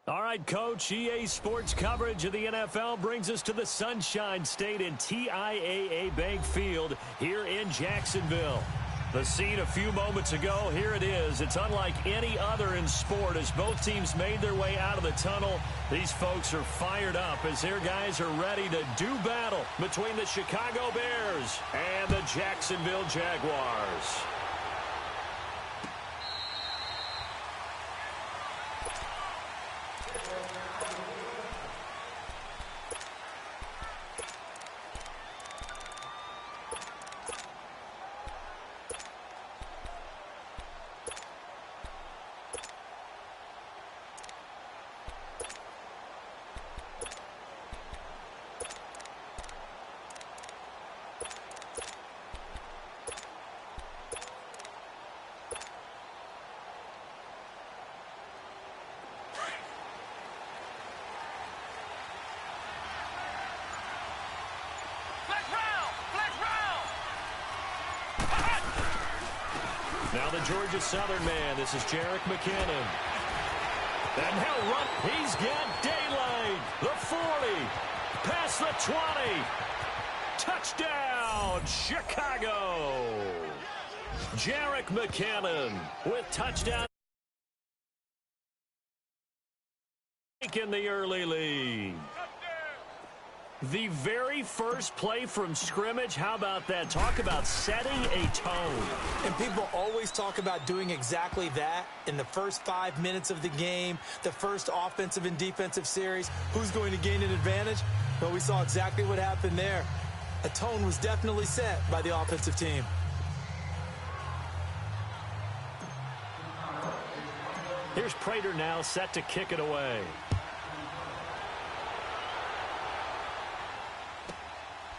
All right, Coach, EA Sports coverage of the NFL brings us to the Sunshine State in TIAA Bank Field here in Jacksonville. The scene a few moments ago, here it is. It's unlike any other in sport as both teams made their way out of the tunnel. These folks are fired up as their guys are ready to do battle between the Chicago Bears and the Jacksonville Jaguars. Now the Georgia Southern man. This is Jerick McKinnon. And he'll run. He's got daylight. The 40. Past the 20. Touchdown, Chicago. Jerick McKinnon with touchdown. Taking the early lead. The very first play from scrimmage, how about that? Talk about setting a tone. And people always talk about doing exactly that in the first 5 minutes of the game, the first offensive and defensive series. Who's going to gain an advantage? Well, we saw exactly what happened there. A tone was definitely set by the offensive team. Here's Prater now set to kick it away.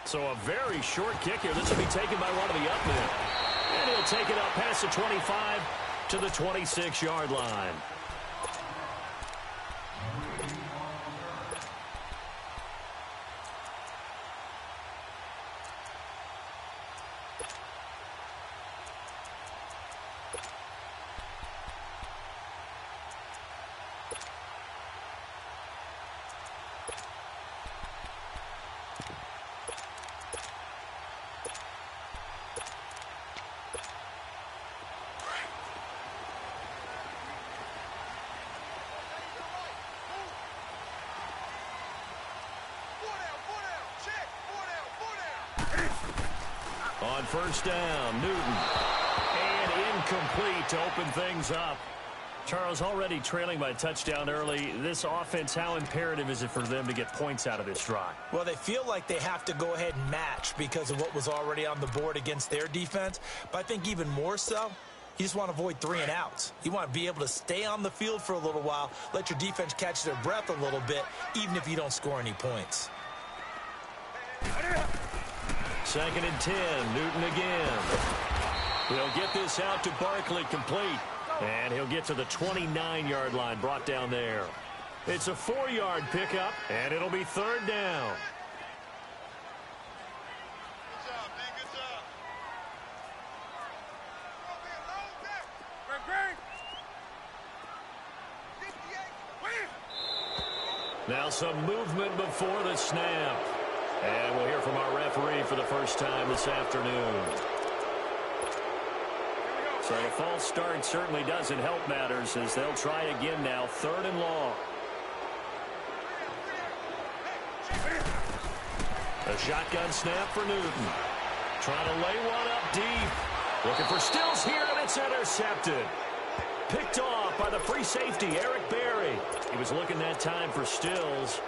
So a very short kick here. This will be taken by one of the up men. And he'll take it up past the 25 to the 26-yard line. On first down, Newton. And incomplete to open things up. Charles, already trailing by a touchdown early. This offense, how imperative is it for them to get points out of this drive? Well, they feel like they have to go ahead and match because of what was already on the board against their defense. But I think even more so, you just want to avoid 3 and outs. You want to be able to stay on the field for a little while, let your defense catch their breath a little bit, even if you don't score any points. 2nd and 10, Newton again. He'll get this out to Barkley, complete. And he'll get to the 29-yard line, brought down there. It's a 4-yard pickup, and it'll be 3rd down. Good job, man, good job. Now some movement before the snap. And we'll hear from our referee for the first time this afternoon. So the false start certainly doesn't help matters as they'll try again now. 3rd and long. A shotgun snap for Newton. Trying to lay one up deep. Looking for Stills here, and it's intercepted. Picked off by the free safety, Eric Berry. He was looking that time for Stills.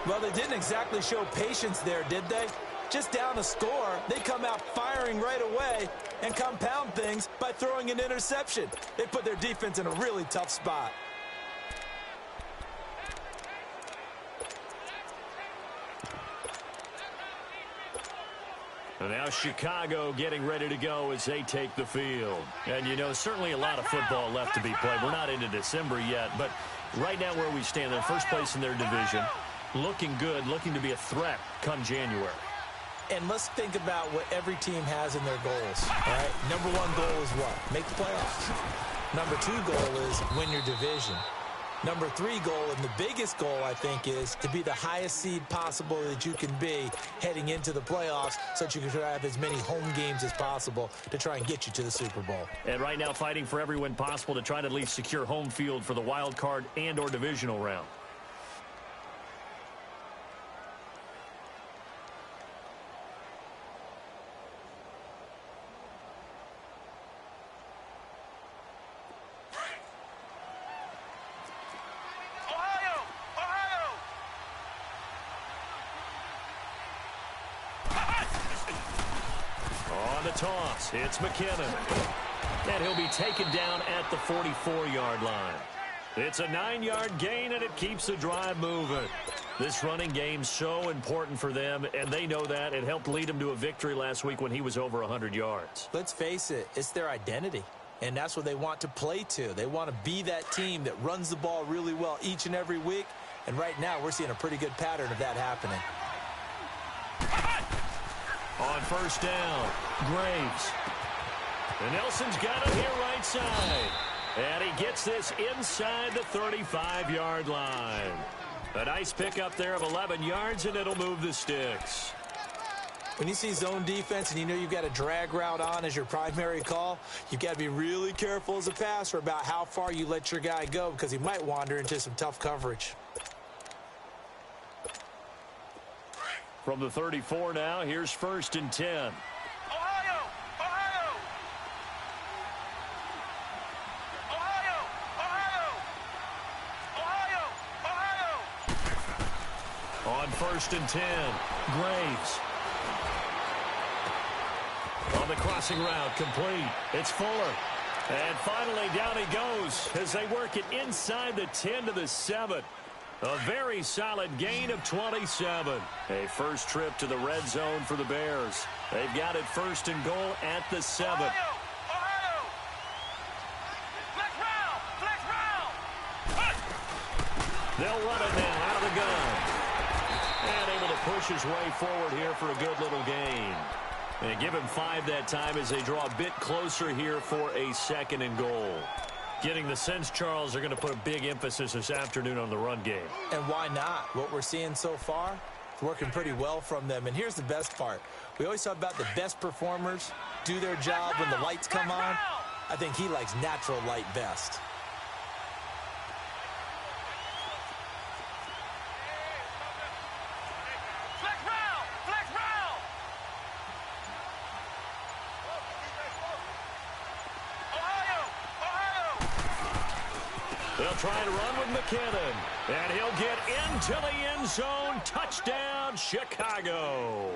Well, they didn't exactly show patience there, did they? Just down a score, they come out firing right away and compound things by throwing an interception. They put their defense in a really tough spot. And now Chicago getting ready to go as they take the field. And, you know, certainly a lot of football left to be played. We're not into December yet, but right now where we stand, they're first place in their division. Looking good, looking to be a threat come January. And let's think about what every team has in their goals, all right? Number 1 goal is what? Make the playoffs. Number 2 goal is win your division. Number 3 goal, and the biggest goal, I think, is to be the highest seed possible that you can be heading into the playoffs so that you can have as many home games as possible to try and get you to the Super Bowl. And right now fighting for every win possible to try to at least secure home field for the wild card and or divisional round. On the toss, it's McKinnon. And he'll be taken down at the 44-yard line. It's a 9-yard gain, and it keeps the drive moving. This running game's so important for them, and they know that. It helped lead them to a victory last week when he was over 100 yards. Let's face it, it's their identity, and that's what they want to play to. They want to be that team that runs the ball really well each and every week, and right now we're seeing a pretty good pattern of that happening. On first down, Graves. And Nelson's got it here right side. And he gets this inside the 35-yard line. A nice pickup there of 11 yards, and it'll move the sticks. When you see zone defense and you know you've got a drag route on as your primary call, you've got to be really careful as a passer about how far you let your guy go because he might wander into some tough coverage. From the 34 now, here's first and 10. Ohio! Ohio! Ohio! Ohio! Ohio! On first and 10, Graves. On the crossing route, complete. It's Fuller. And finally, down he goes as they work it inside the 10 to the 7. A very solid gain of 27. A first trip to the red zone for the Bears. They've got it first and goal at the 7. Ohio! Ohio! Flex round! They'll run it now out of the gun. And able to push his way forward here for a good little gain. And give him 5 that time as they draw a bit closer here for a second and goal. Getting the sense, Charles, they're going to put a big emphasis this afternoon on the run game. And why not? What we're seeing so far, it's working pretty well from them. And here's the best part. We always talk about the best performers do their job when the lights come on. I think he likes natural light best. They'll try to run with McKinnon. And he'll get into the end zone. Touchdown, Chicago.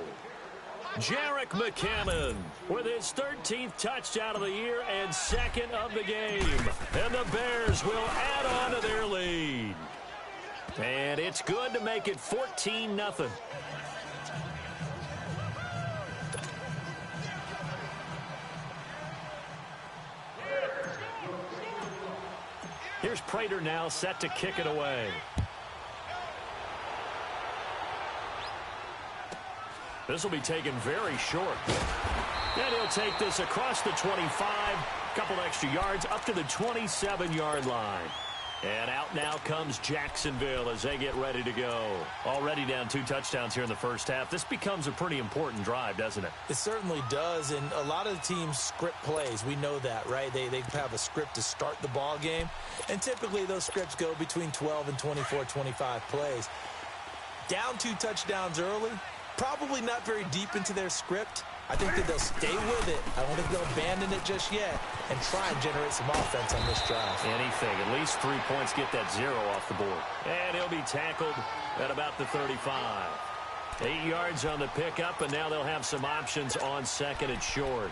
Jerick McKinnon with his 13th touchdown of the year and second of the game. And the Bears will add on to their lead. And it's good to make it 14-0. Here's Prater now set to kick it away. This will be taken very short. And he'll take this across the 25, couple extra yards up to the 27-yard line. And out now comes Jacksonville as they get ready to go. Already down 2 touchdowns here in the first half. This becomes a pretty important drive, doesn't it? It certainly does, and a lot of the teams script plays. We know that, right? They have a script to start the ball game, and typically those scripts go between 12 and 24, 25 plays. Down 2 touchdowns early, probably not very deep into their script. I think that they'll stay with it. I don't think they'll abandon it just yet and try and generate some offense on this drive. Anything. At least 3 points, get that 0 off the board. And he'll be tackled at about the 35. 8 yards on the pickup, and now they'll have some options on second and short.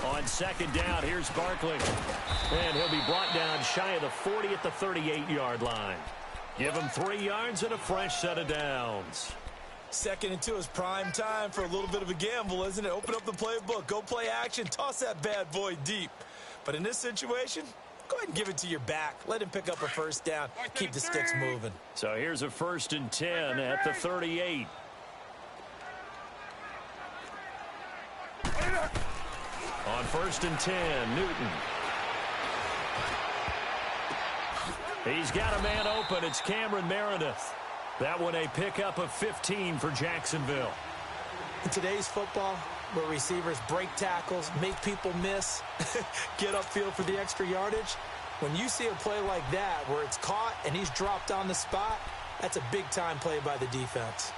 On second down, here's Barkley. And he'll be brought down shy of the 40 at the 38-yard line. Give him 3 yards and a fresh set of downs. 2nd and 2 is prime time for a little bit of a gamble, isn't it? Open up the playbook, go play action, toss that bad boy deep. But in this situation, go ahead and give it to your back. Let him pick up a first down. Keep the sticks moving. So here's a 1st and 10 at the 38. On 1st and 10, Newton. He's got a man open. It's Cameron Meredith. That one a pickup of 15 for Jacksonville. In today's football, where receivers break tackles, make people miss, get upfield for the extra yardage, when you see a play like that where it's caught and he's dropped on the spot, that's a big-time play by the defense.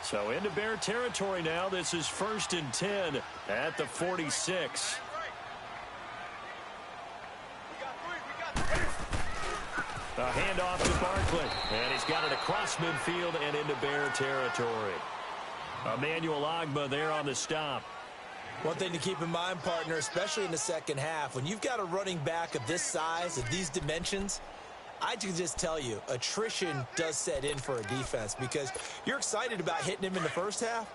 So into Bear territory now. This is 1st and 10 at the 46. A handoff to Barkley. And he's got it across midfield and into Bear territory. Emmanuel Ogbah there on the stop. One thing to keep in mind, partner, especially in the second half, when you've got a running back of this size, of these dimensions, I can just tell you, attrition does set in for a defense because you're excited about hitting him in the first half.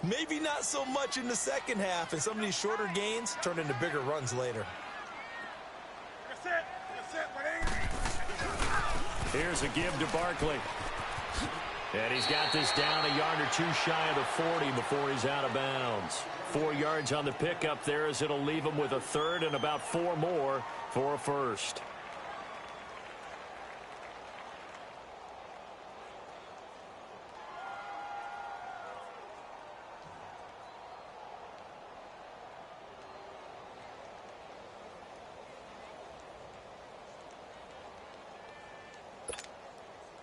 Maybe not so much in the second half, and some of these shorter gains turn into bigger runs later. Here's a give to Barkley. And he's got this down a yard or 2 shy of the 40 before he's out of bounds. 4 yards on the pickup there as it'll leave him with a 3rd and about 4 more for a 1st.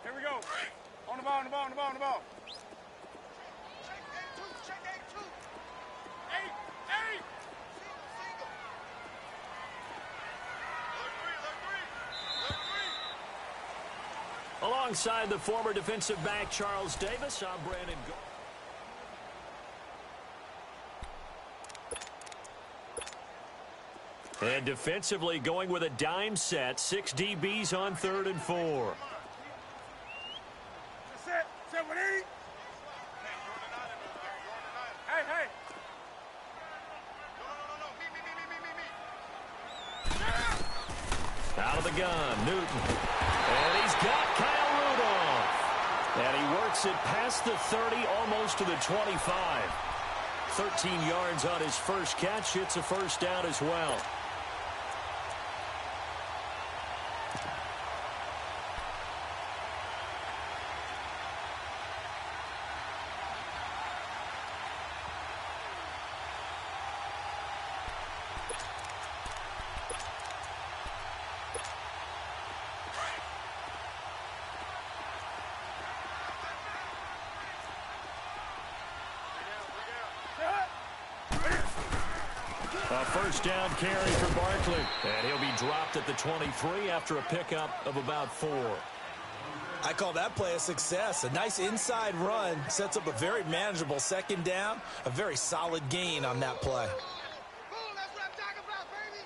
Here we go. On the ball, on the ball, on the ball, on the ball. Check A2, check A2. 8, 8. Alongside the former defensive back Charles Davis, I'm Brandon Gold. And defensively going with a dime set. 6 DBs on 3rd and 4. Set with E. Hey, hey. Out of the gun, Newton. And he's got Kyle Rudolph. And he works it past the 30, almost to the 25. 13 yards on his first catch. It's a 1st down as well. A 1st down carry for Barkley. And he'll be dropped at the 23 after a pickup of about 4. I call that play a success. A nice inside run sets up a very manageable 2nd down. A very solid gain on that play. That's what I'm talking about, baby.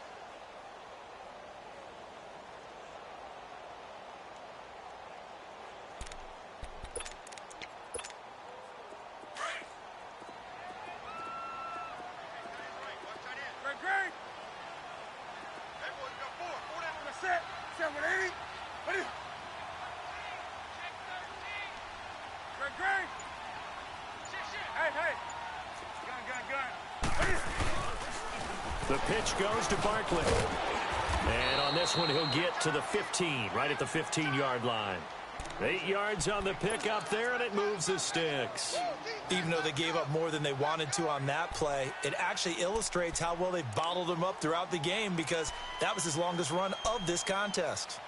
Great. Everyone's got 4. 4 down on the set. Set with 80. What is? Great. Hey. Gun. What is? The pitch goes to Barkley. And on this one, he'll get to the 15, right at the 15-yard line. 8 yards on the pickup there, and it moves the sticks. Even though they gave up more than they wanted to on that play, it actually illustrates how well they bottled them up throughout the game because that was his longest run of this contest.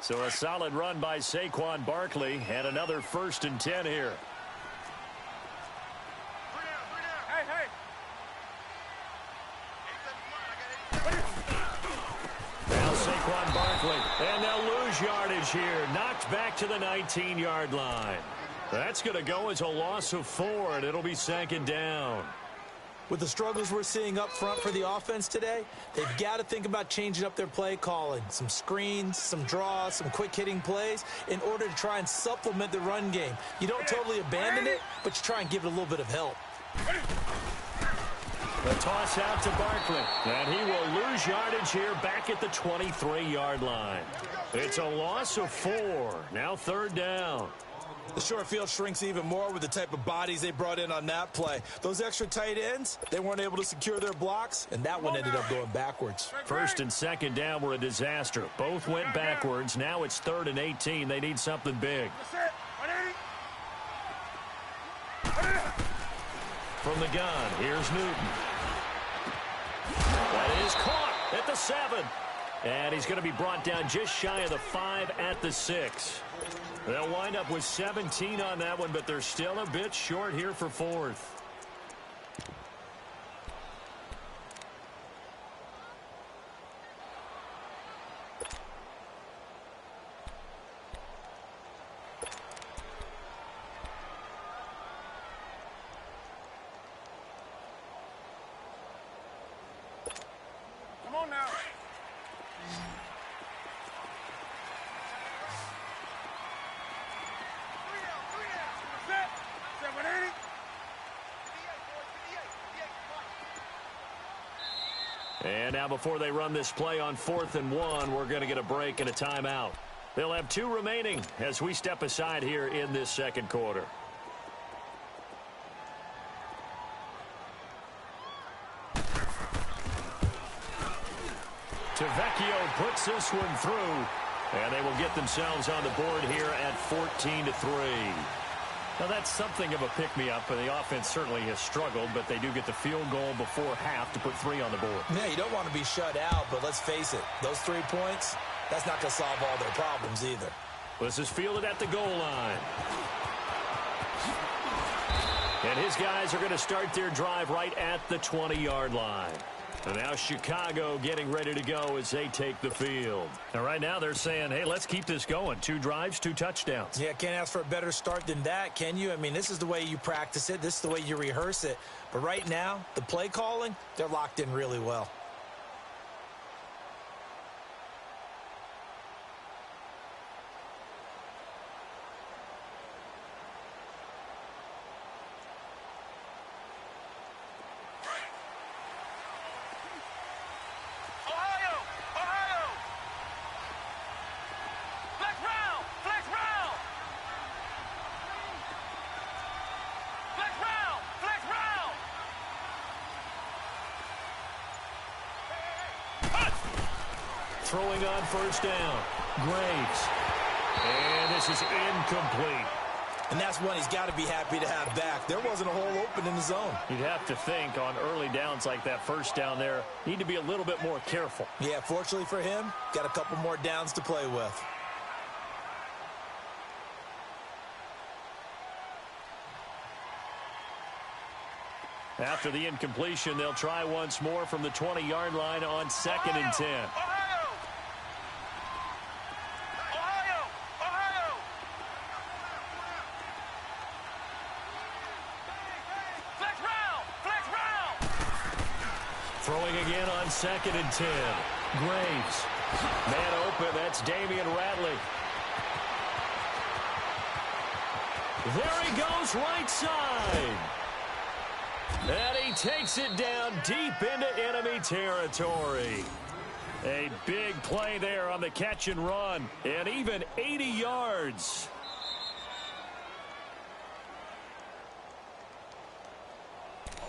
So a solid run by Saquon Barkley and another 1st and 10 here. Hey. Now Saquon Barkley. And they'll lose yardage here. Knocked back to the 19-yard line. That's going to go as a loss of 4, and it'll be 2nd down. With the struggles we're seeing up front for the offense today, they've got to think about changing up their play calling. Some screens, some draws, some quick-hitting plays in order to try and supplement the run game. You don't totally abandon it, but you try and give it a little bit of help. The toss out to Barkley, and he will lose yardage here back at the 23-yard line. It's a loss of 4. Now 3rd down. The short field shrinks even more with the type of bodies they brought in on that play. Those extra tight ends, they weren't able to secure their blocks, and that one ended up going backwards. 1st and 2nd down were a disaster. Both went backwards. Now it's 3rd and 18. They need something big. From the gun, here's Newton. That is caught at the 7. And he's going to be brought down just shy of the 5 at the 6. They'll wind up with 17 on that one, but they're still a bit short here for 4th. Come on now. And now before they run this play on 4th and 1, we're going to get a break and a timeout. They'll have 2 remaining as we step aside here in this 2nd quarter. Tavecchio puts this one through, and they will get themselves on the board here at 14-3. Now, that's something of a pick-me-up, and the offense certainly has struggled, but they do get the field goal before half to put 3 on the board. Yeah, you don't want to be shut out, but let's face it, those 3 points, that's not going to solve all their problems either. This is fielded at the goal line. And his guys are going to start their drive right at the 20-yard line. And now Chicago getting ready to go as they take the field. And right now they're saying, hey, let's keep this going. 2 drives, 2 touchdowns. Yeah, can't ask for a better start than that, can you? I mean, this is the way you practice it. This is the way you rehearse it. But right now, the play calling, they're locked in really well. Throwing on 1st down. Graves. And this is incomplete. And that's one he's got to be happy to have back. There wasn't a hole open in the zone. You'd have to think on early downs like that 1st down there, need to be a little bit more careful. Yeah, fortunately for him, got a couple more downs to play with. After the incompletion, they'll try once more from the 20-yard line on 2nd and 10. Throwing again on 2nd and 10. Graves. Man open, that's Damian Ratley. There he goes, right side. And he takes it down deep into enemy territory. A big play there on the catch and run, and even 80 yards.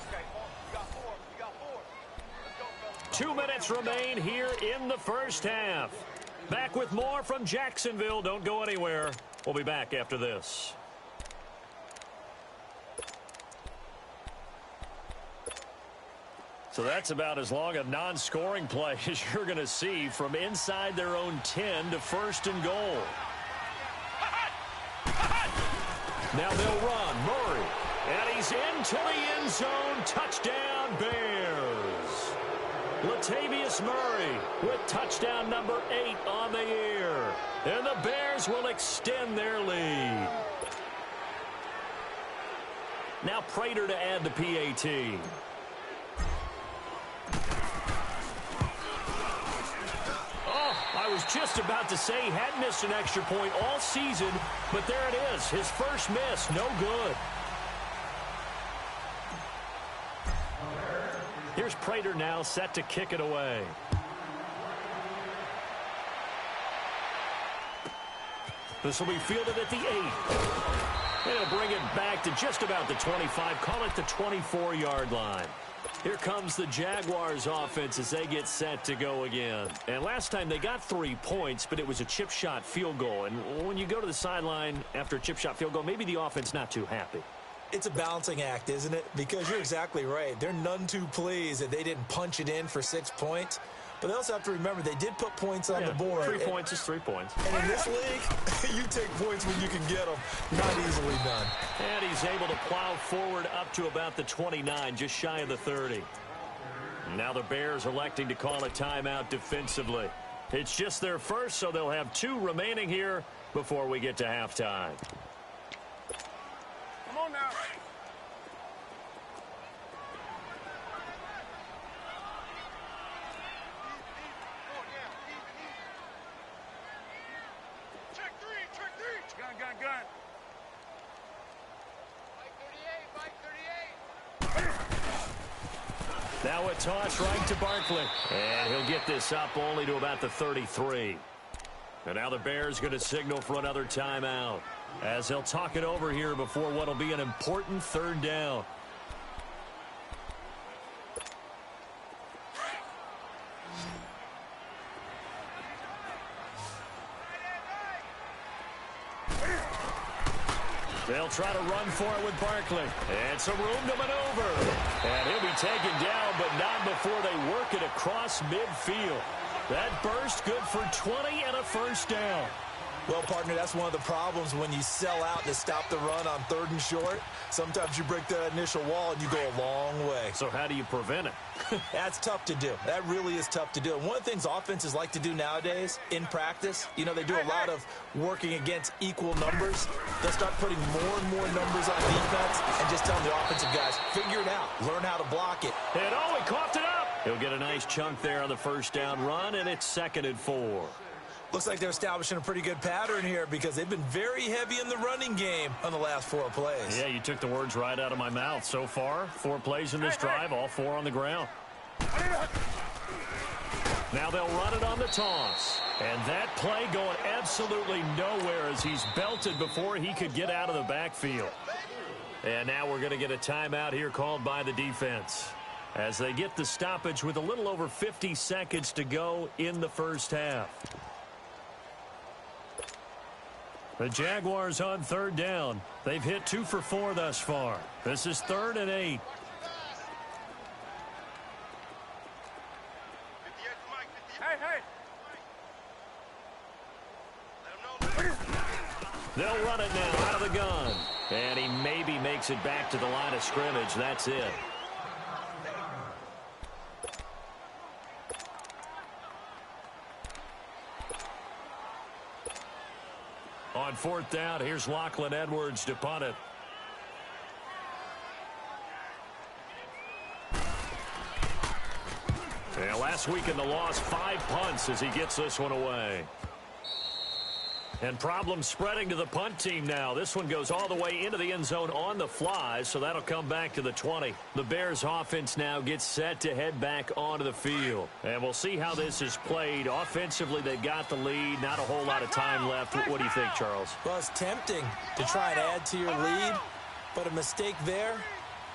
Okay, you got 4. You got 4. Let's go, fellas. 2 minutes remain here in the 1st half. Back with more from Jacksonville. Don't go anywhere. We'll be back after this. So that's about as long a non-scoring play as you're going to see from inside their own 10 to 1st and goal. Now they'll run. Murray. And he's into the end zone. Touchdown, Bears. Latavius Murray with touchdown number 8 on the year. And the Bears will extend their lead. Now Prater to add the PAT. Oh, I was just about to say he hadn't missed an extra point all season, but there it is. His first miss, no good. Here's Prater now set to kick it away. This will be fielded at the 8. And he'll bring it back to just about the 25. Call it the 24-yard line. Here comes the Jaguars offense as they get set to go again. And last time they got 3 points, but it was a chip shot field goal. And when you go to the sideline after a chip shot field goal, maybe the offense not too happy. It's a balancing act, isn't it? Because you're exactly right. They're none too pleased that they didn't punch it in for 6 points. But they also have to remember they did put points on the board. 3 points is 3 points. And in this league, you take points when you can get them. Not easily done. And he's able to plow forward up to about the 29, just shy of the 30. Now the Bears electing to call a timeout defensively. It's just their first, so they'll have 2 remaining here before we get to halftime. Come on now. Check three. Gun. Mike 38. Now a toss right to Barkley. And he'll get this up only to about the 33. And now the Bears going to signal for another timeout as they'll talk it over here before what will be an important 3rd down. They'll try to run for it with Barkley. And some room to maneuver. And he'll be taken down, but not before they work it across midfield. That burst good for 20 and a first down. Well, partner, that's one of the problems when you sell out to stop the run on 3rd and short. Sometimes you break that initial wall and you go a long way. So how do you prevent it? That's tough to do. That really is tough to do. And one of the things offenses like to do nowadays in practice, you know, they do a lot of working against equal numbers. They'll start putting more and more numbers on defense and just telling the offensive guys, figure it out. Learn how to block it. And oh, he coughed it up. He'll get a nice chunk there on the first down run, and it's 2nd and 4. Looks like they're establishing a pretty good pattern here because they've been very heavy in the running game on the last 4 plays. Yeah, you took the words right out of my mouth. So far, 4 plays in this drive, all 4 on the ground. Now they'll run it on the toss. And that play going absolutely nowhere as he's belted before he could get out of the backfield. And now we're going to get a timeout here called by the defense as they get the stoppage with a little over 50 seconds to go in the first half. The Jaguars on 3rd down. They've hit 2 for 4 thus far. This is 3rd and 8. Hey. They'll run it now out of the gun. And he maybe makes it back to the line of scrimmage. That's it. On 4th down, here's Lachlan Edwards to punt it. Yeah, last week in the loss, 5 punts as he gets this one away. And problems spreading to the punt team now. This one goes all the way into the end zone on the fly, so that'll come back to the 20. The Bears offense now gets set to head back onto the field. And we'll see how this is played. Offensively, they've got the lead. Not a whole lot of time left. What do you think, Charles? Well, it's tempting to try and add to your lead, but a mistake there,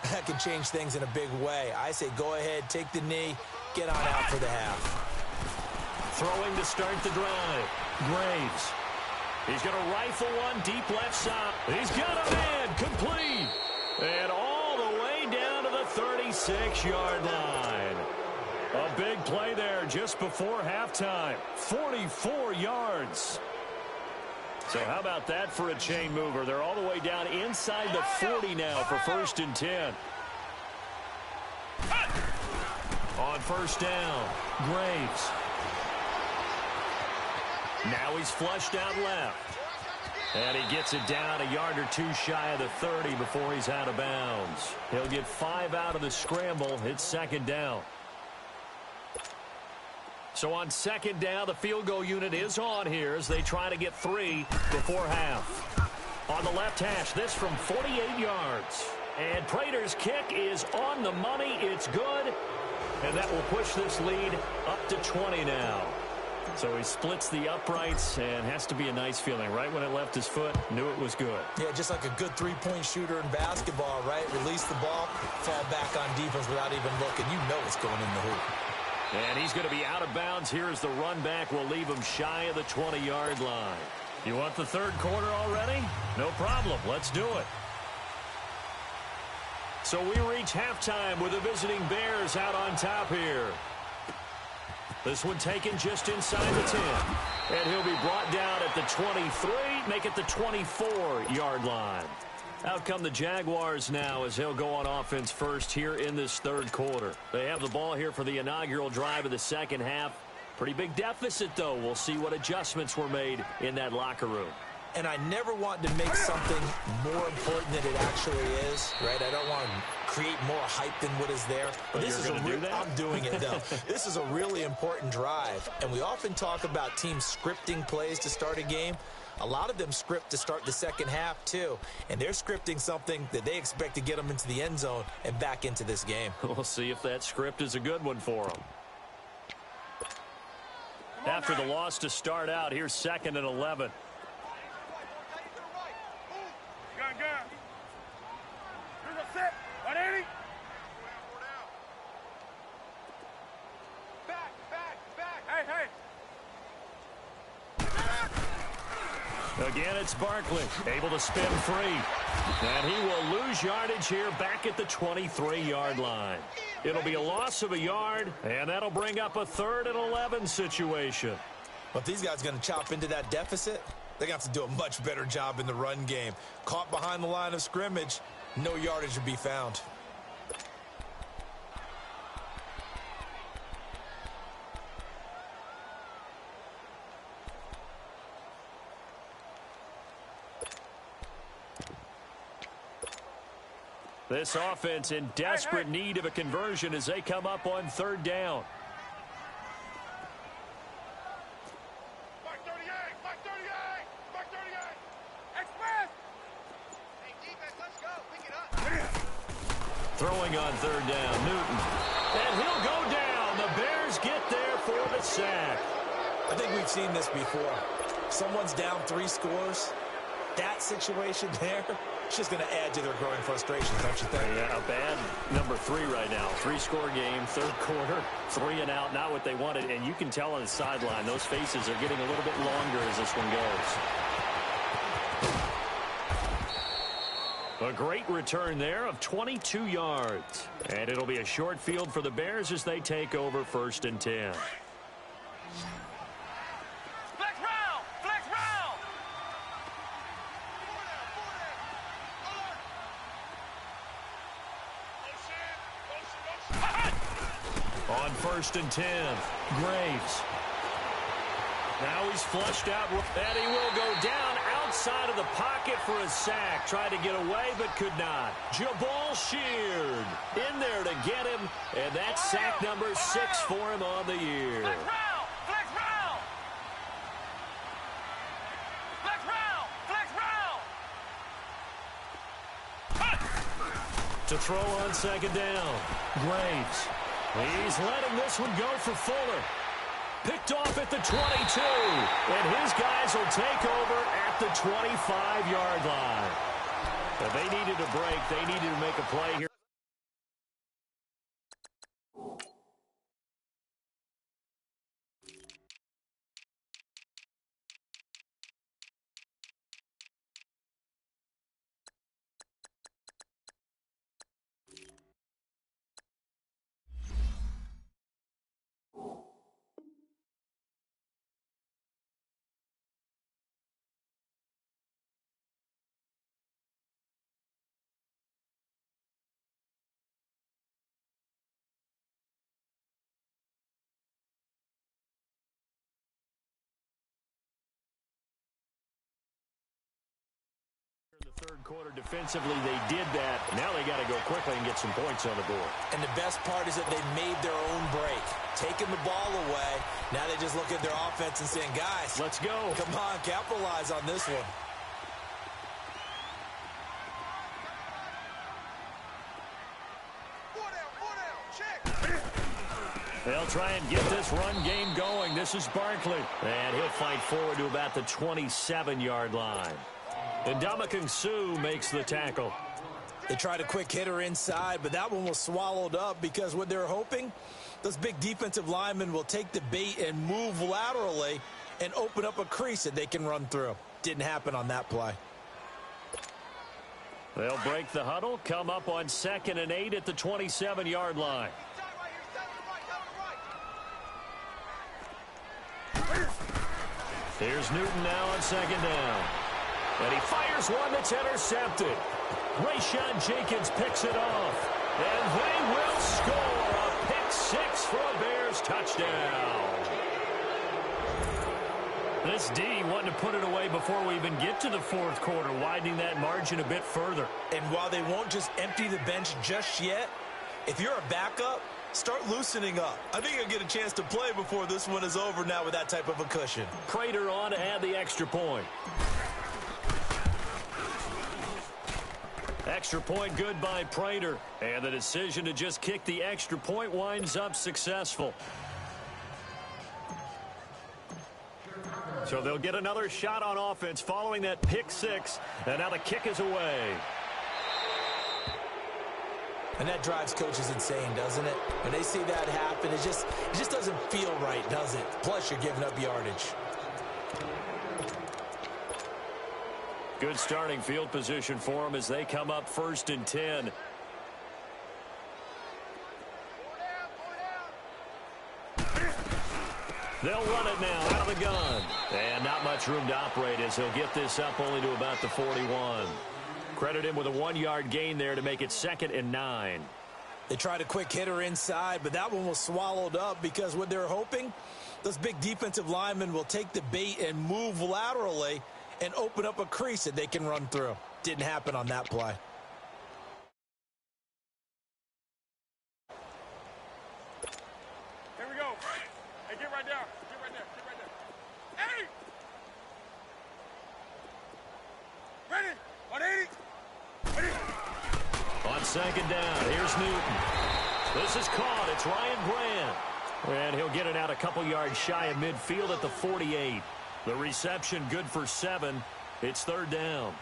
that can change things in a big way. I say go ahead, take the knee, get on out for the half. Throwing to start the drive. Graves. He's going to rifle one deep left side. He's got a man complete. And all the way down to the 36-yard line. A big play there just before halftime. 44 yards. So how about that for a chain mover? They're all the way down inside the 40 now for 1st and 10. On first down, Graves. Now he's flushed out left. And he gets it down a yard or two shy of the 30 before he's out of bounds. He'll get 5 out of the scramble. It's second down. So on second down, the field goal unit is on here as they try to get 3 before half. On the left hash, this from 48 yards. And Prater's kick is on the money. It's good. And that will push this lead up to 20 now. So he splits the uprights and has to be a nice feeling. Right when it left his foot, knew it was good. Yeah, just like a good three-point shooter in basketball, right? Release the ball, fall back on defense without even looking. You know it's going in the hoop. And he's going to be out of bounds here as the run back will leave him shy of the 20-yard line. You want the third quarter already? No problem. Let's do it. So we reach halftime with the visiting Bears out on top here. This one taken just inside the 10. And he'll be brought down at the 23, make it the 24-yard line. Out come the Jaguars now as he'll go on offense first here in this third quarter. They have the ball here for the inaugural drive of the second half. Pretty big deficit, though. We'll see what adjustments were made in that locker room. And I never want to make something more important than it actually is, right? I don't want to create more hype than what is there. But this is I'm doing it, though. This is a really important drive. And we often talk about teams scripting plays to start a game. A lot of them script to start the second half, too. And they're scripting something that they expect to get them into the end zone and back into this game. We'll see if that script is a good one for them. After the loss to start out, here's 2nd and 11. Again, it's Barkley, able to spin free. And he will lose yardage here back at the 23-yard line. It'll be a loss of a yard, and that'll bring up a 3rd and 11 situation. Well, if these guys are going to chop into that deficit, they're going to have to do a much better job in the run game. Caught behind the line of scrimmage, no yardage to be found. This offense in desperate need of a conversion as they come up on 3rd down. Back 38! Back 38! Back 38! Express! Hey, defense, let's go. Pick it up. Throwing on 3rd down, Newton. And he'll go down. The Bears get there for the sack. I think we've seen this before. Someone's down 3 scores. That situation there, it's just going to add to their growing frustrations, don't you think? Yeah, a bad number 3 right now. 3-score game, 3rd quarter, 3 and out, not what they wanted. And you can tell on the sideline, those faces are getting a little bit longer as this one goes. A great return there of 22 yards. And it'll be a short field for the Bears as they take over 1st and 10. On 1st and 10, Graves. Now he's flushed out, and he will go down outside of the pocket for a sack. Tried to get away, but could not. Jabal Sheard in there to get him, and that's sack number 6 for him on the year. Flex round! To throw on 2nd down, Graves. He's letting this one go for Fuller. Picked off at the 22. And his guys will take over at the 25-yard line. But they needed a break. They needed to make a play here. quarter defensively, they did that. Now they got to go quickly and get some points on the board. And the best part is that they made their own break, taking the ball away. Now they just look at their offense and saying, guys, let's go. Come on, capitalize on this one. They'll try and get this run game going. This is Barkley. And he'll fight forward to about the 27-yard line. And Ndamukong Suh makes the tackle. They tried a quick hitter inside, but that one was swallowed up because what they're hoping, those big defensive linemen will take the bait and move laterally and open up a crease that they can run through. Didn't happen on that play. They'll break the huddle, come up on 2nd and 8 at the 27-yard line. Here's Newton now on 2nd down. And he fires one that's intercepted. Rayshawn Jenkins picks it off. And they will score a pick 6 for a Bears touchdown. This D wanting to put it away before we even get to the 4th quarter, widening that margin a bit further. And while they won't just empty the bench just yet, if you're a backup, start loosening up. I think you'll get a chance to play before this one is over now with that type of a cushion. Prater on to add the extra point. Extra point good by Prater. And the decision to just kick the extra point winds up successful. So they'll get another shot on offense following that pick 6. And now the kick is away. And that drives coaches insane, doesn't it? When they see that happen, it just doesn't feel right, does it? Plus, you're giving up yardage. Good starting field position for them as they come up 1st and 10. They'll run it now out of the gun. And not much room to operate as he'll get this up only to about the 41. Credit him with a 1-yard gain there to make it 2nd and 9. They tried a quick hitter inside, but that one was swallowed up because what they're hoping, those big defensive linemen will take the bait and move laterally and open up a crease that they can run through. Didn't happen on that play. Here we go. Hey, get right down. Get right there. Get right there. Hey! Ready? 180. On 2nd down, here's Newton. This is caught. It's Ryan Grant. And he'll get it out a couple yards shy of midfield at the 48. The reception good for 7. It's 3rd down.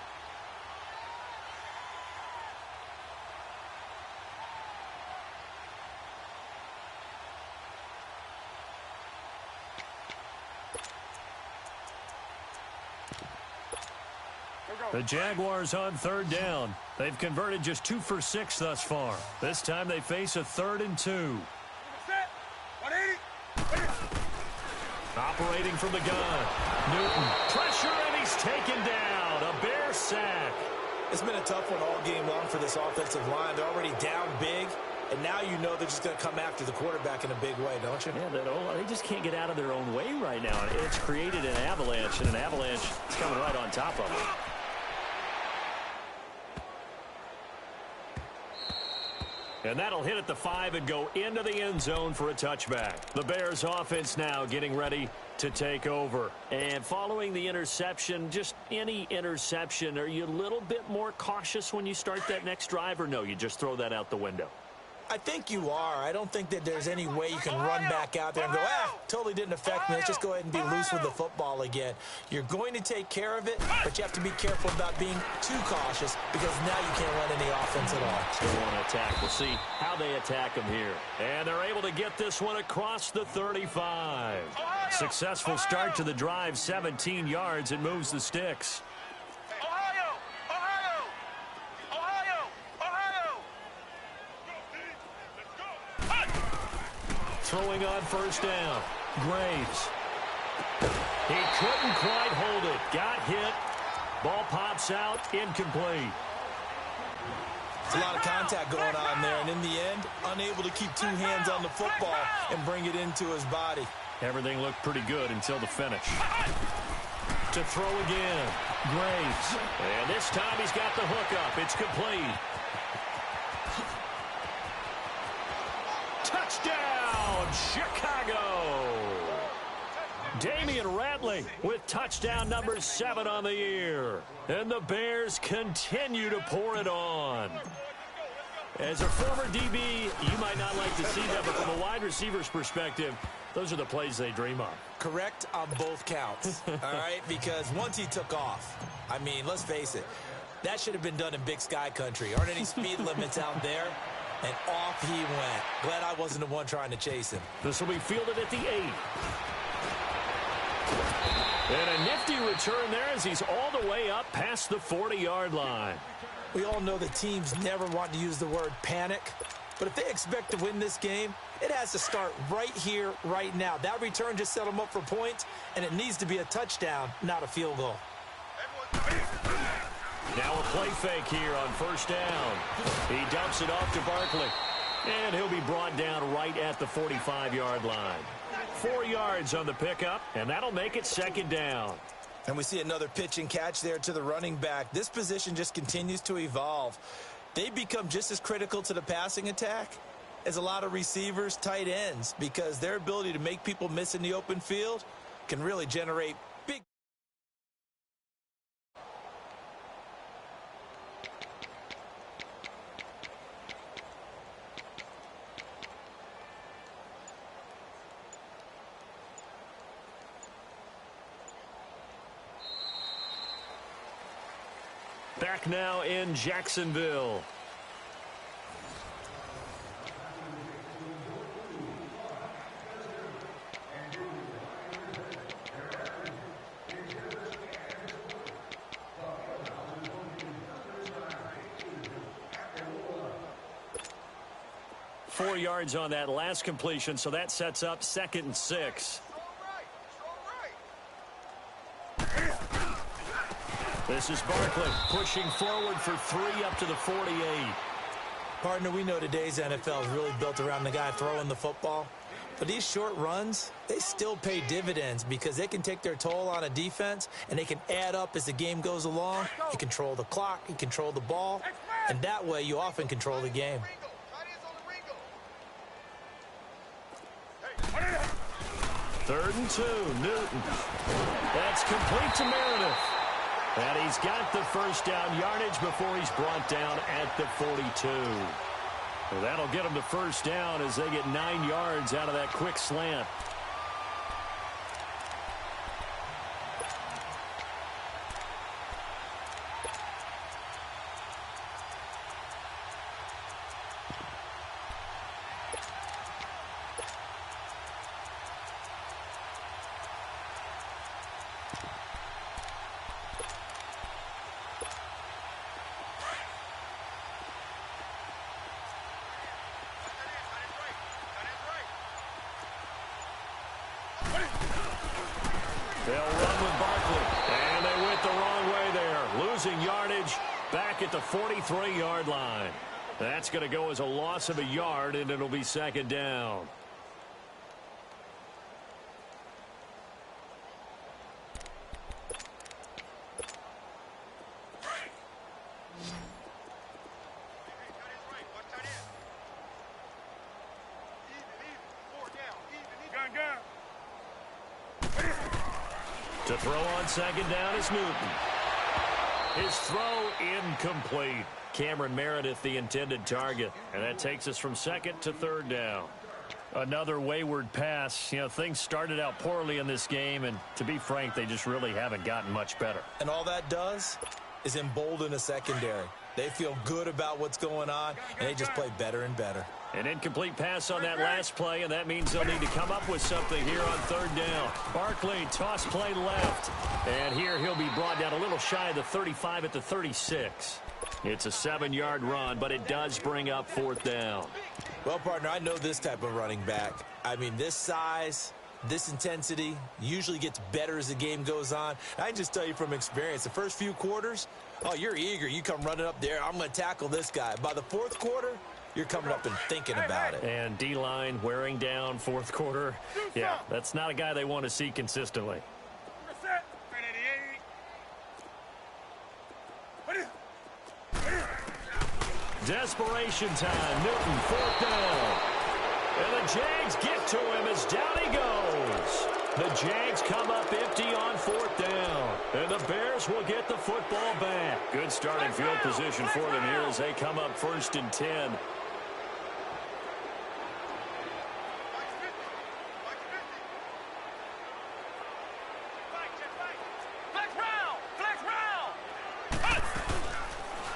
The Jaguars on 3rd down. They've converted just 2 for 6 thus far. This time they face a 3rd and 2. Set. 180. Operating from the gun. Newton. Pressure, and he's taken down. A Bear sack. It's been a tough one all game long for this offensive line. They're already down big, and now you know they're just going to come after the quarterback in a big way, don't you? Yeah, they just can't get out of their own way right now. It's created an avalanche, and an avalanche is coming right on top of them. And that'll hit at the 5 and go into the end zone for a touchback. The Bears offense now getting ready to take over. And following the interception, just any interception, are you a little bit more cautious when you start that next drive, or no, you just throw that out the window? I think you are. I don't think that there's any way you can run back out there and go, totally didn't affect me. Let's just go ahead and be loose with the football again. You're going to take care of it, but you have to be careful about being too cautious because now you can't run any offense at all. Still want to attack. We'll see how they attack them here. And they're able to get this one across the 35. Successful start to the drive, 17 yards. It moves the sticks. Throwing on 1st down. Graves. He couldn't quite hold it. Got hit. Ball pops out. Incomplete. It's a lot of contact going on there, and in the end, unable to keep 2 hands on the football and bring it into his body. Everything looked pretty good until the finish. To throw again. Graves. And this time he's got the hook up. It's complete. Touchdown, Chicago. Damian Ratley with touchdown number 7 on the year. And the Bears continue to pour it on. As a former DB, you might not like to see that, but from a wide receiver's perspective, those are the plays they dream of. Correct on both counts, all right? Because once he took off, I mean, let's face it, that should have been done in Big Sky country. Aren't any speed limits out there? And off he went. Glad I wasn't the one trying to chase him. This will be fielded at the 8. And a nifty return there as he's all the way up past the 40-yard line. We all know that teams never want to use the word panic. But if they expect to win this game, it has to start right here, right now. That return just set them up for points, and it needs to be a touchdown, not a field goal. Now a play fake here on first down. He dumps it off to Barkley. And he'll be brought down right at the 45-yard line. 4 yards on the pickup, and that'll make it second down. And we see another pitch and catch there to the running back. This position just continues to evolve. They become just as critical to the passing attack as a lot of receivers, tight ends, because their ability to make people miss in the open field can really generate big. Back now in Jacksonville. Four yards on that last completion, so that sets up 2nd and 6. This is Barkley pushing forward for 3 up to the 48. Partner, we know today's NFL is really built around the guy throwing the football. But these short runs, they still pay dividends because they can take their toll on a defense and they can add up as the game goes along. You control the clock, you control the ball, and that way you often control the game. 3rd and 2, Newton. That's complete to Meredith. And he's got the first down yardage before he's brought down at the 42. Well, that'll get him the first down as they get 9 yards out of that quick slant. They'll run with Barkley. And they went the wrong way there. Losing yardage back at the 43-yard line. That's going to go as a loss of a yard, and it'll be 2nd down. To throw on 2nd down is Newton. His throw incomplete. Cameron Meredith, the intended target. And that takes us from 2nd to 3rd down. Another wayward pass. You know, things started out poorly in this game, and to be frank, they just really haven't gotten much better. And all that does is embolden a secondary. They feel good about what's going on, and they just play better and better. An incomplete pass on that last play, and that means they'll need to come up with something here on 3rd down. Barkley, toss play left. And here he'll be brought down a little shy of the 35 at the 36. It's a 7-yard run, but it does bring up 4th down. Well, partner, I know this type of running back. I mean, this size, this intensity usually gets better as the game goes on. I can just tell you from experience, the first few quarters, oh, you're eager. You come running up there. I'm going to tackle this guy. By the 4th quarter, you're coming up and thinking about it. And D-line wearing down 4th quarter. Yeah, that's not a guy they want to see consistently. Desperation time. Newton, 4th down. And the Jags get to him as down he goes. The Jags come up empty on 4th down. And the Bears will get the football back. Good starting field position for them here as they come up 1st and 10.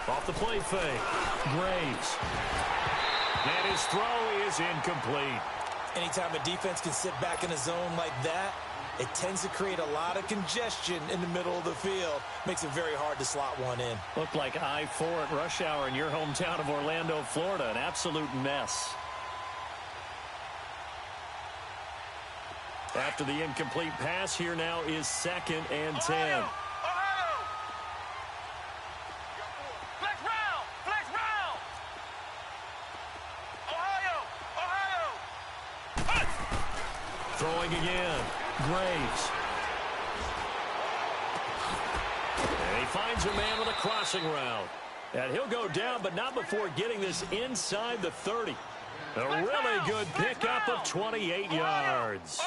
Off the play fake. Graves. And his throw is incomplete. Anytime a defense can sit back in a zone like that, it tends to create a lot of congestion in the middle of the field. Makes it very hard to slot one in. Looked like I-4 at rush hour in your hometown of Orlando, Florida. An absolute mess. After the incomplete pass, here now is 2nd and 10. Throwing again. Graves. And he finds a man with a crossing route. And he'll go down, but not before getting this inside the 30. A really good pickup of 28 yards.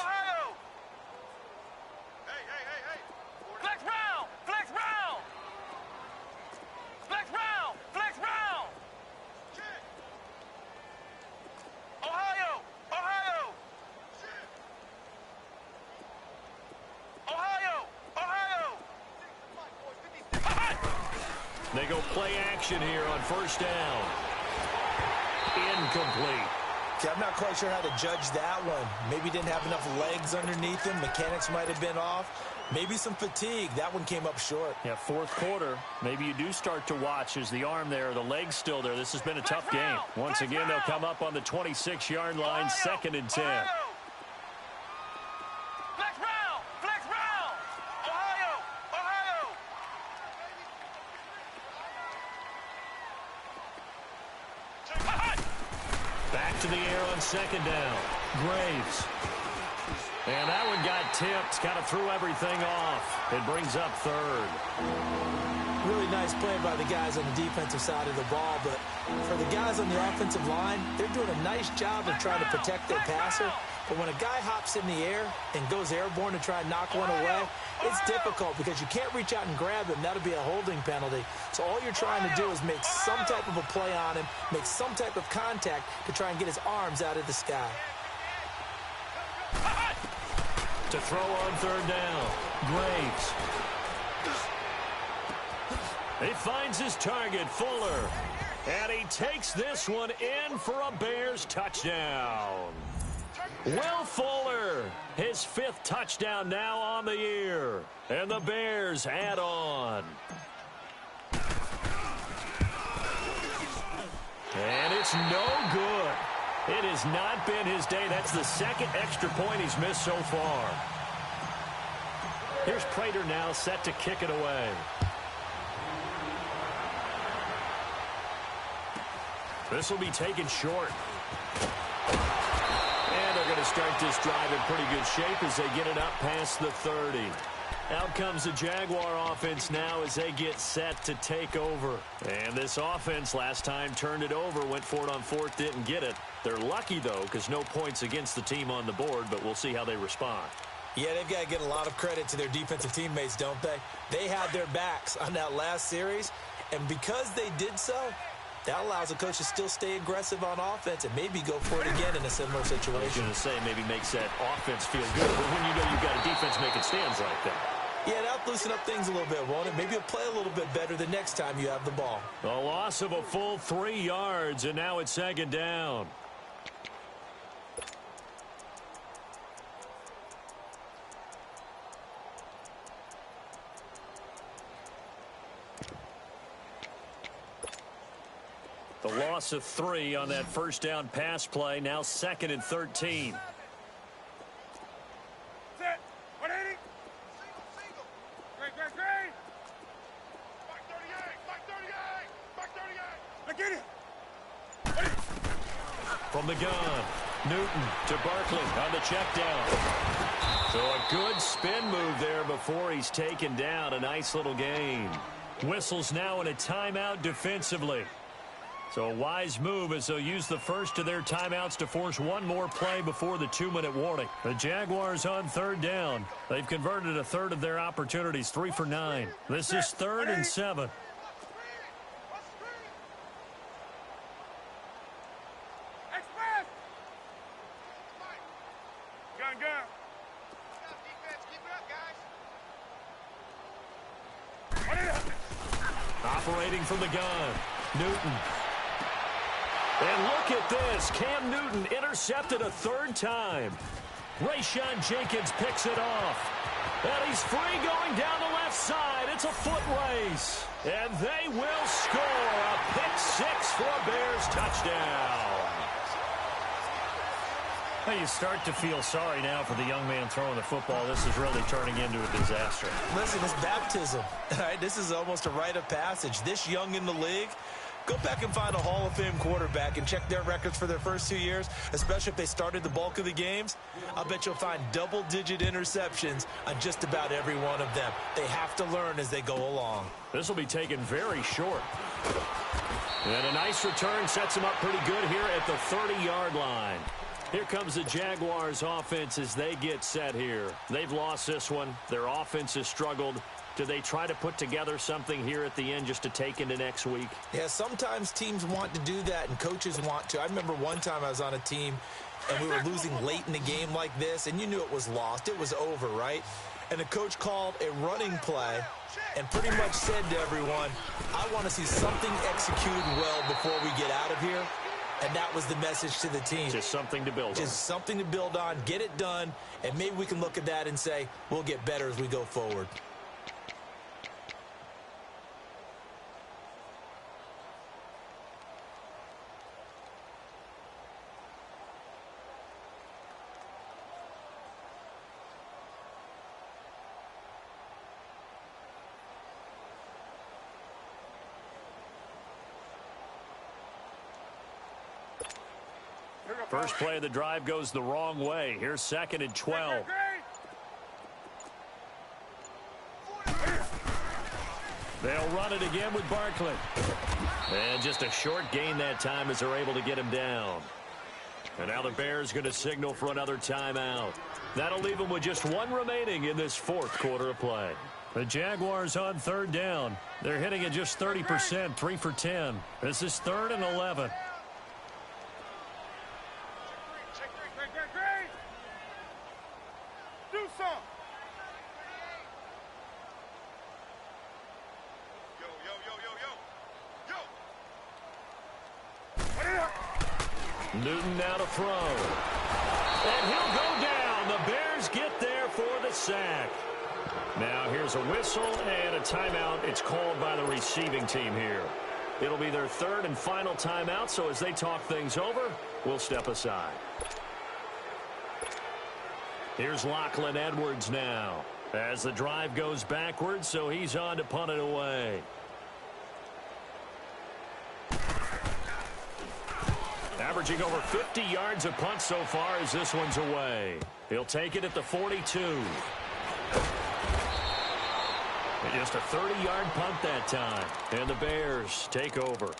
They go play action here on 1st down. Incomplete. Okay, I'm not quite sure how to judge that one. Maybe didn't have enough legs underneath him. Mechanics might have been off. Maybe some fatigue. That one came up short. Yeah, 4th quarter. Maybe you do start to watch as the arm there, the leg's still there. This has been a tough game. Once again, they'll come up on the 26-yard line, 2nd and 10. Back to the air on 2nd down. Graves. And that one got tipped. Kind of threw everything off. It brings up 3rd. Really nice play by the guys on the defensive side of the ball, but for the guys on the offensive line, they're doing a nice job of trying to protect their passer. But when a guy hops in the air and goes airborne to try and knock one away, it's difficult because you can't reach out and grab him. That'll be a holding penalty. So all you're trying to do is make some type of a play on him, make some type of contact to try and get his arms out of the sky. To throw on 3rd down. Graves. He finds his target, Fuller. And he takes this one in for a Bears touchdown. Will Fuller, his 5th touchdown now on the year. And the Bears add on. And it's no good. It has not been his day. That's the 2nd extra point he's missed so far. Here's Prater now set to kick it away. This will be taken short. And they're going to start this drive in pretty good shape as they get it up past the 30. Out comes the Jaguar offense now as they get set to take over. And this offense last time turned it over, went for it on 4th, didn't get it. They're lucky, though, because no points against the team on the board, but we'll see how they respond. Yeah, they've got to get a lot of credit to their defensive teammates, don't they? They had their backs on that last series, and because they did so, that allows the coach to still stay aggressive on offense and maybe go for it again in a similar situation. I was going to say maybe makes that offense feel good, but when you know you've got a defense making stands like that. Yeah, that'll loosen up things a little bit, won't it? Maybe you'll play a little bit better the next time you have the ball. A loss of a full 3 yards, and now it's 2nd down. The loss of 3 on that 1st down pass play. Now 2nd and 13. Set. 180. Single. Great. Back 38. Now get it. From the gun, Newton to Barkley on the check down. So a good spin move there before he's taken down. A nice little gain. Whistles now in a timeout defensively. So a wise move as they'll use the first of their timeouts to force one more play before the 2-minute warning. The Jaguars on third down. They've converted a third of their opportunities, 3 for 9. This is 3rd and 7. Operating from the gun, Newton. And look at this. Cam Newton intercepted a 3rd time. Rayshon Jenkins picks it off. And he's free going down the left side. It's a foot race. And they will score a pick 6 for a Bears touchdown. Well, you start to feel sorry now for the young man throwing the football. This is really turning into a disaster. Listen, it's baptism. All right, this is almost a rite of passage. This young in the league, go back and find a Hall of Fame quarterback and check their records for their first 2 years, especially if they started the bulk of the games. I'll bet you'll find double-digit interceptions on just about every one of them. They have to learn as they go along. This will be taken very short. And a nice return sets them up pretty good here at the 30-yard line. Here comes the Jaguars offense as they get set here. They've lost this one. Their offense has struggled. Do they try to put together something here at the end just to take into next week? Yeah, sometimes teams want to do that and coaches want to. I remember one time I was on a team and we were losing late in the game like this, and you knew it was lost. It was over, right? And the coach called a running play and pretty much said to everyone, I want to see something executed well before we get out of here. And that was the message to the team. Just something to build on. Just something to build on, get it done, and maybe we can look at that and say, we'll get better as we go forward. First play of the drive goes the wrong way. Here's 2nd and 12. They'll run it again with Barkley. And just a short gain that time as they're able to get him down. And now the Bears going to signal for another timeout. That'll leave them with just one remaining in this 4th quarter of play. The Jaguars on 3rd down. They're hitting at just 30%, 3 for 10. This is 3rd and 11. Newton now to throw. And he'll go down. The Bears get there for the sack. Now here's a whistle and a timeout. It's called by the receiving team here. It'll be their 3rd and final timeout, so as they talk things over, we'll step aside. Here's Lachlan Edwards now. As the drive goes backwards, so he's on to punt it away. Averaging over 50 yards a punt so far as this one's away. He'll take it at the 42. And just a 30-yard punt that time. And the Bears take over.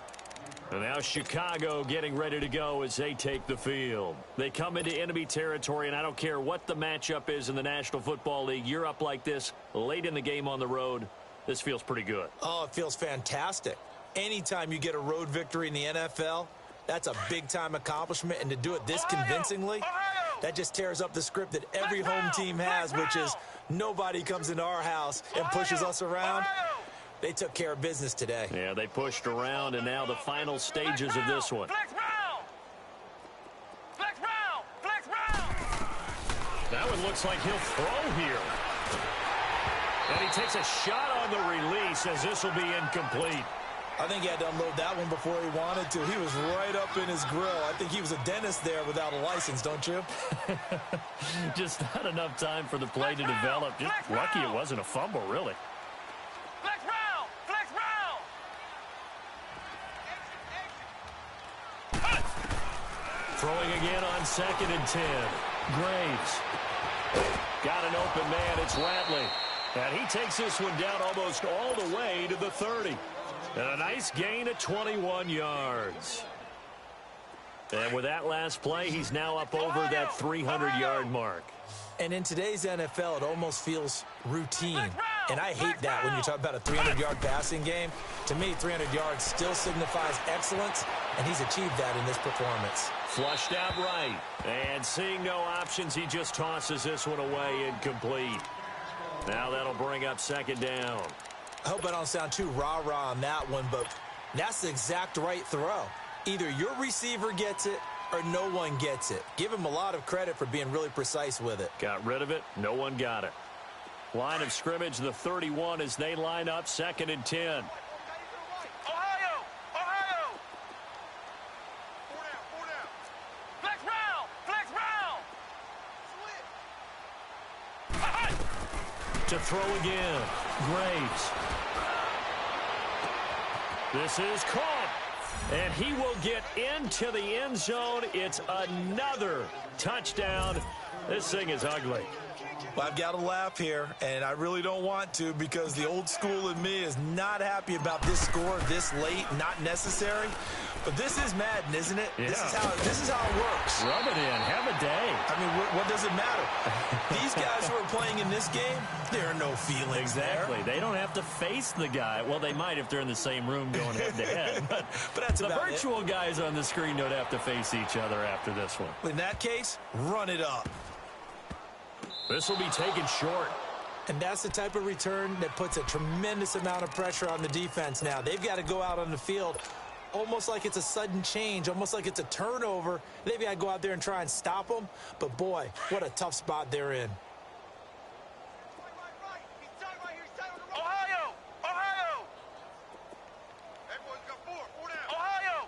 And now Chicago getting ready to go as they take the field. They come into enemy territory, and I don't care what the matchup is in the National Football League. You're up like this late in the game on the road. This feels pretty good. Oh, it feels fantastic. Anytime you get a road victory in the NFL, that's a big-time accomplishment, and to do it this convincingly, that just tears up the script that every home team has, which is nobody comes into our house and pushes us around. They took care of business today. Yeah, they pushed around, and now the final stages of this one. That one looks like he'll throw here. And he takes a shot on the release as this will be incomplete. I think he had to unload that one before he wanted to. He was right up in his grill. I think he was a dentist there without a license, don't you? Just not enough time for the play to develop. Just lucky it wasn't a fumble, really. Throwing again on 2nd and 10. Graves. Got an open man. It's Ratley. And he takes this one down almost all the way to the 30. And a nice gain of 21 yards. And with that last play, he's now up over that 300-yard mark. And in today's NFL, it almost feels routine. And I hate that when you talk about a 300-yard passing game. To me, 300 yards still signifies excellence, and he's achieved that in this performance. Flushed out right. And seeing no options, he just tosses this one away incomplete. Now that'll bring up second down. I hope I don't sound too rah-rah on that one, but that's the exact right throw. Either your receiver gets it or no one gets it. Give him a lot of credit for being really precise with it. Got rid of it. No one got it. Line of scrimmage, the 31 as they line up, 2nd and 10. Ohio! Ohio! 4 down. Flex round! Switch! To throw again. Graves. This is caught. And he will get into the end zone. It's another touchdown. This thing is ugly. Well, I've got to laugh here, and I really don't want to because the old school in me is not happy about this score this late, not necessary. But this is Madden, isn't it? Yeah. This is how it works. Rub it in. Have a day. I mean, what does it matter? These guys who are playing in this game, there are no feelings Exactly. there. They don't have to face the guy. Well, they might if they're in the same room going head-to-head. But that's the about it. virtual guys on the screen don't have to face each other after this one. In that case, run it up. This will be taken short. And that's the type of return that puts a tremendous amount of pressure on the defense now. They've got to go out on the field almost like it's a sudden change, almost like it's a turnover. They've got to go out there and try and stop them. But, boy, what a tough spot they're in. Ohio! Everyone's got 4 down. Ohio!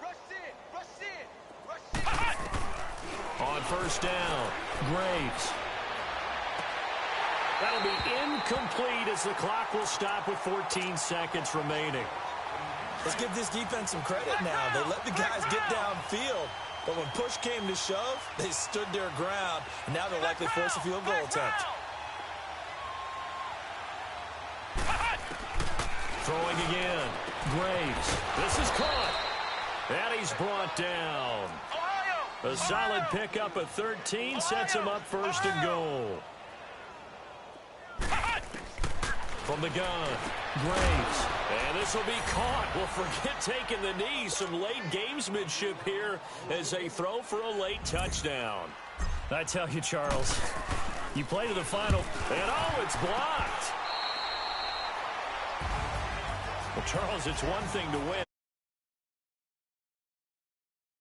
Rush in! On first down, Graves. That'll be incomplete as the clock will stop with 14 seconds remaining. Let's give this defense some credit now. They let the guys get downfield. But when push came to shove, they stood their ground. And now they'll likely force a field goal attempt. Throwing again. Graves. This is caught. And he's brought down. A solid pickup of 13 sets him up 1st and goal. From the gun, Graves. And this will be caught. Well, forget taking the knee. Some late gamesmanship here as they throw for a late touchdown. I tell you, Charles, you play to the final, and oh, it's blocked. Well, Charles, it's one thing to win.